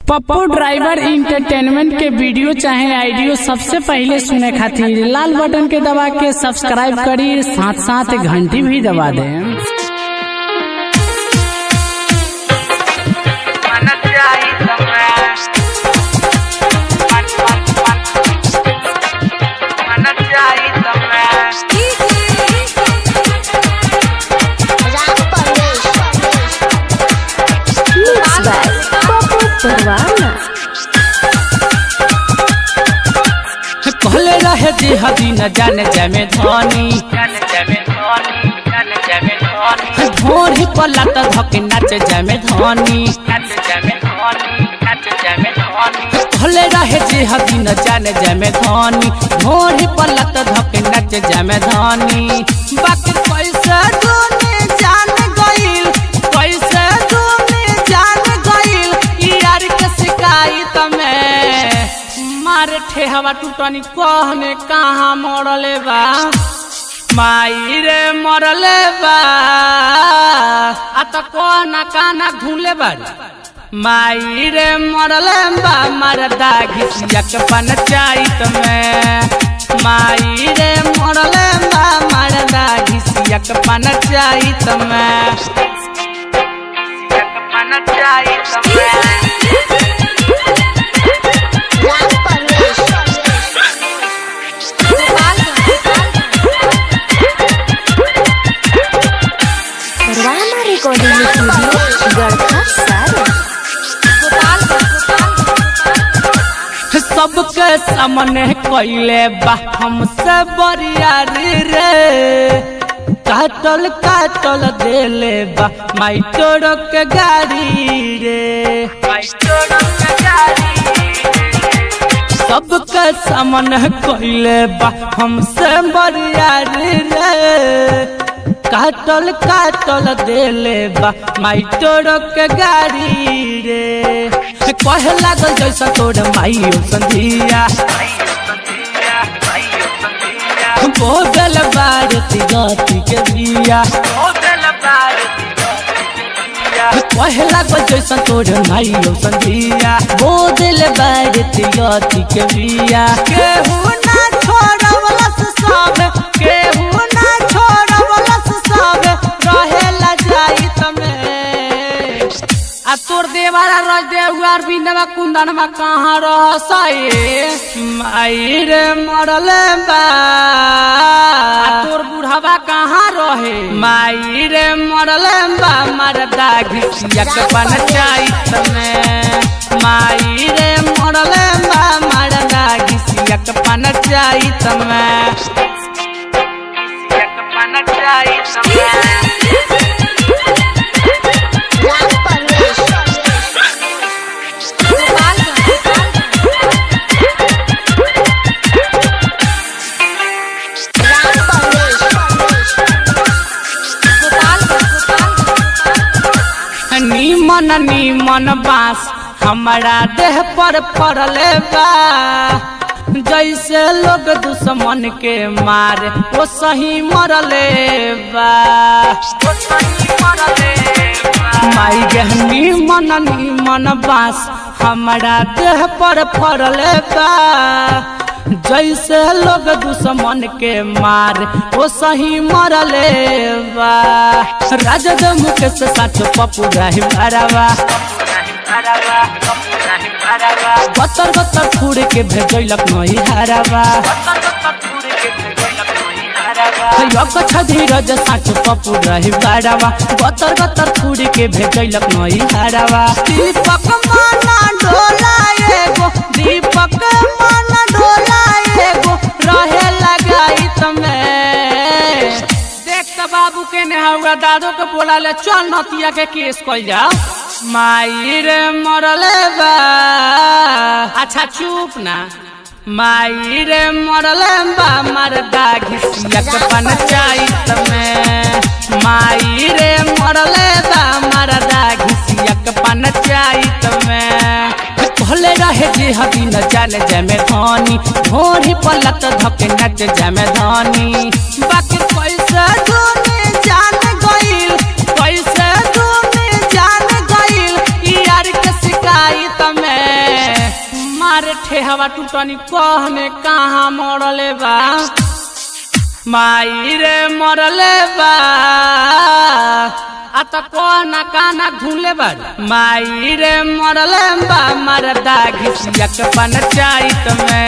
Pappu driver entertainment के video चाहे audio सबसे पहले सुने खातिर लाल बटन के दबा के सब्सक्राइब करी, साथ साथ घंटी भी दबा दें। कहले रहे जी हदी न जाने जमे धोनी ढोर ही पला त धके नाच जमे धोनी। कहले रहे जी हदी न जाने जमे धोनी ढोर ही पला त धके नाच जमे धोनी। बाकी पैसा दोने जान गइल, पैसा दोने जान गइल यार के शिकायत में मारे ठेहवा टूटनी कहने कहाँ मरले बा माई रे मरले बा आ त कहना काना घूले बारी माई रे मरले बा मरदा घिसिया के पंचायत में माई रे मरले बा मरदा घिसिया के पंचायत में पंचायत में। सबके सामने कइले बा हमसे बरियारी रे, काटल काटल देले बा माई तोड़ के गाड़ी रे, के गाड़ी। सबके सामने कइले बा हमसे बरियारी रे, काटल काटल देले बा माई तोड़ के गाड़ी रे। कहे लागल जैसा तोड़ माई संधिया बोदल बारती गाती के दिया। कहे लागल जैसा तोड़ माई संधिया बोदल बारती गाती के दिया। केहू ना छोड़वला सब, केहू ना छोड़वला सब रहेला जाई तमे आ तोर देवारा रज देवार बिनवा कुंदनवा कहाँ रहसाए माई रे मरले बा आ तोर बुढ़ावा कहाँ रहे माई रे मरले बा मरदा घिसिया के पंचायत में माई रे मरले बा मरदा घिसिया के पंचायत में पंचायत में। नीमन नीमन बांस हमारा देह पर पड़ले बा, जैसे लोग दुश्मन के मारे वो सही मरले बा। माई गह नीमन नीमन बांस हमारा देह पर पड़ले बा, जैसे लोग दुश्मन के मार वो सही मरले बा। राजद मुकेश साथ पप्पू रही भरावा बतर बतर फूड़ के भेजलक नहीं हरावा। धीरज साथ पप्पू रही भरावा बतर बतर फूड़ के भेजलक नहीं हरावा। दीपक माना डोला एगो, दीपक माना डोला रहे लगाई तमें देख तो बाबू के नेहुआ दादो के बोला ले चल नतिया के केस कइल जाओ माई रे मरले बा। अच्छा चुप ना माई रे मरले बा मरदा घिसिया के पंचायत में माई रे मरले बा मरदा घिसिया के पंचायत में। कहले रहे जी हदी न जाने जमे धोनी ढोर ही पलत धके नच जमे धोनी। बाकी पैसा दोने जान गइल, पैसा दोने जान गइल यार के शिकायत में मारे ठेहवा टूटनी कह में कहाँ मरले बा माई रे मरले बा आ तो कोना काना घूले बा माई रे मरले बा मरदा घिसिया के पंचायत में